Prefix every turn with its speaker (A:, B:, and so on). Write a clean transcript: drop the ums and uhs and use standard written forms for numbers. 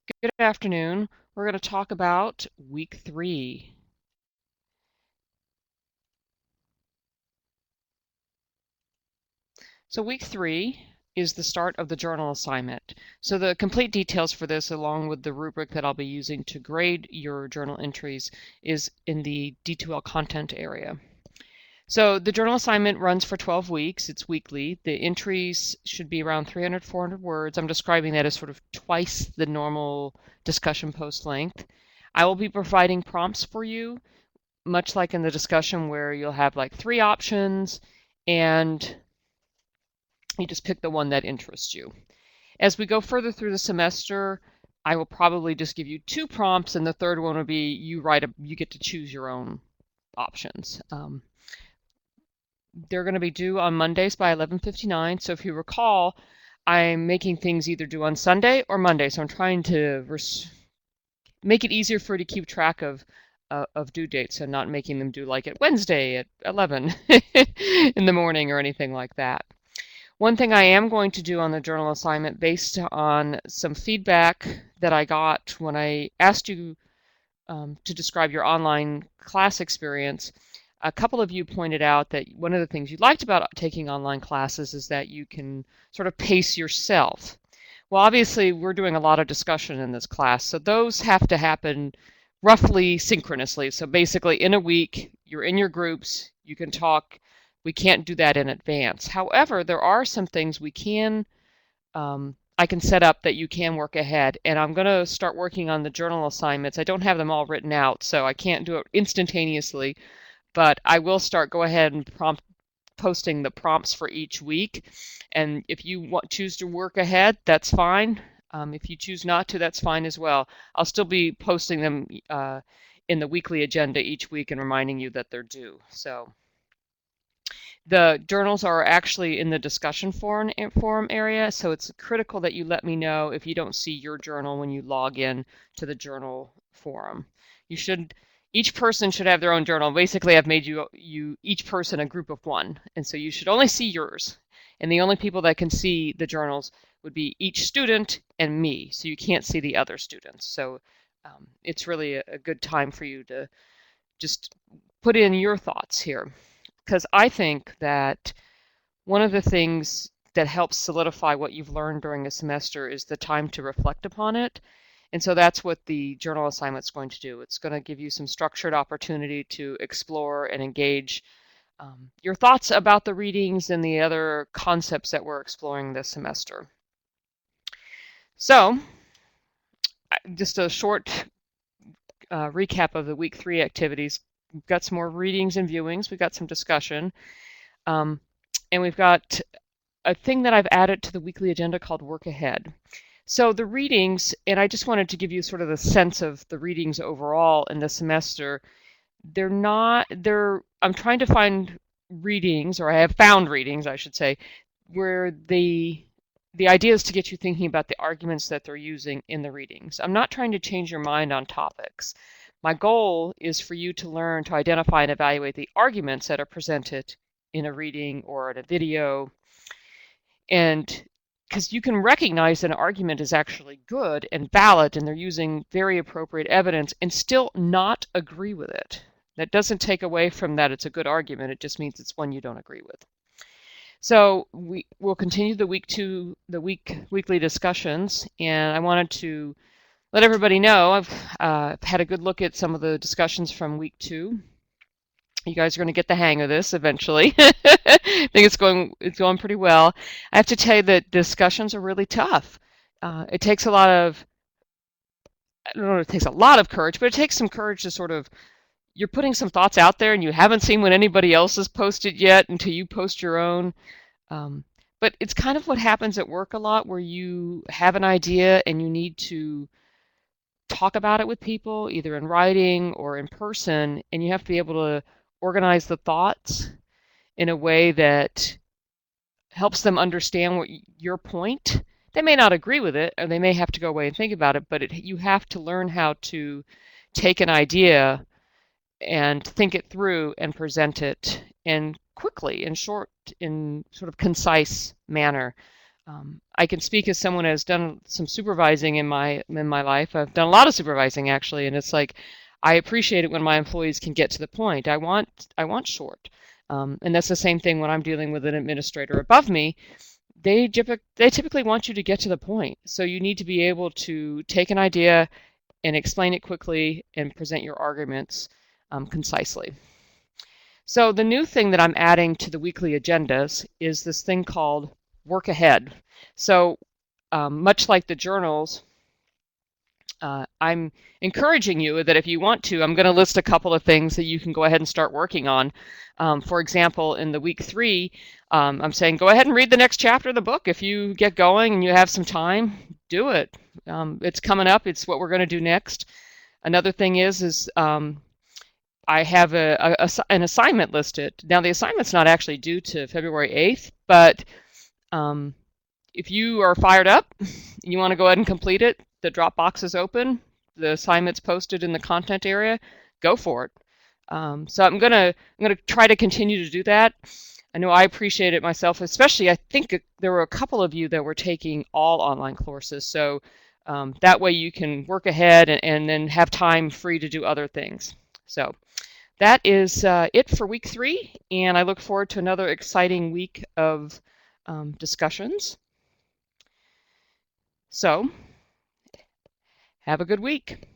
A: Good afternoon. We're going to talk about week 3. So week 3 is the start of the journal assignment. So the complete details for this, along with the rubric that I'll be using to grade your journal entries, is in the D2L content area. So the journal assignment runs for 12 weeks. It's weekly. The entries should be around 300, 400 words. I'm describing that as sort of twice the normal discussion post length. I will be providing prompts for you, much like in the discussion where you'll have like 3 options and you just pick the one that interests you. As we go further through the semester, I will probably just give you 2 prompts, and the third one will be you get to choose your own options. They're going to be due on Mondays by 11:59. So if you recall, I'm making things either due on Sunday or Monday. So I'm trying to make it easier for you to keep track of due dates and not making them due like at Wednesday at 11 in the morning or anything like that. One thing I am going to do on the journal assignment, based on some feedback that I got when I asked you to describe your online class experience, a couple of you pointed out that one of the things you liked about taking online classes is that you can sort of pace yourself. Well, obviously, we're doing a lot of discussion in this class, so those have to happen roughly synchronously. So basically, in a week, you're in your groups, you can talk. We can't do that in advance. However, there are some things I can set up that you can work ahead, and I'm going to start working on the journal assignments. I don't have them all written out, so I can't do it instantaneously, but I will go ahead and posting the prompts for each week. And if you choose to work ahead, that's fine. If you choose not to, that's fine as well. I'll still be posting them in the weekly agenda each week and reminding you that they're due. So the journals are actually in the discussion forum area, so it's critical that you let me know if you don't see your journal when you log in to the journal forum. Each person should have their own journal. Basically, I've made you each person a group of 1, and so you should only see yours. And the only people that can see the journals would be each student and me, so you can't see the other students. So it's really a good time for you to just put in your thoughts here, because I think that one of the things that helps solidify what you've learned during a semester is the time to reflect upon it. And so that's what the journal assignment is going to do. It's going to give you some structured opportunity to explore and engage your thoughts about the readings and the other concepts that we're exploring this semester. So just a short recap of the week 3 activities. We've got some more readings and viewings. We've got some discussion. And we've got a thing that I've added to the weekly agenda called Work Ahead. So the readings, and I just wanted to give you sort of the sense of the readings overall in the semester. I'm trying to find readings, or I have found readings, I should say, where the idea is to get you thinking about the arguments that they're using in the readings. I'm not trying to change your mind on topics. My goal is for you to learn to identify and evaluate the arguments that are presented in a reading or in a video. And because you can recognize that an argument is actually good and valid and they're using very appropriate evidence and still not agree with it. That doesn't take away from that it's a good argument. It just means it's one you don't agree with. So we'll continue the weekly discussions, and I wanted to let everybody know I've had a good look at some of the discussions from week 2. You guys are going to get the hang of this eventually. I think it's going pretty well. I have to tell you that discussions are really tough. It takes a lot of, I don't know if it takes a lot of courage, but it takes some courage to sort of, you're putting some thoughts out there and you haven't seen what anybody else has posted yet until you post your own. But it's kind of what happens at work a lot, where you have an idea and you need to talk about it with people, either in writing or in person, and you have to be able to organize the thoughts in a way that helps them understand what your point. They may not agree with it, or they may have to go away and think about it, but you have to learn how to take an idea and think it through and present it in quickly, in short, in sort of concise manner. I can speak as someone who has done some supervising in my life. I've done a lot of supervising actually, and it's like I appreciate it when my employees can get to the point. I want short, and that's the same thing when I'm dealing with an administrator above me. They typically want you to get to the point. So you need to be able to take an idea and explain it quickly and present your arguments concisely. So the new thing that I'm adding to the weekly agendas is this thing called work ahead. So much like the journals, I'm encouraging you that if you want to, I'm going to list a couple of things that you can go ahead and start working on. For example, in the week 3, I'm saying go ahead and read the next chapter of the book. If you get going and you have some time, do it. It's coming up. It's what we're going to do next. Another thing is I have an assignment listed. Now the assignment's not actually due to February 8th, but if you are fired up and you want to go ahead and complete it, the Dropbox is open, the assignment's posted in the content area, go for it. So I'm gonna try to continue to do that. I know I appreciate it myself, especially I think there were a couple of you that were taking all online courses, so that way you can work ahead and then have time free to do other things. So that is it for week 3, and I look forward to another exciting week of discussions. So have a good week.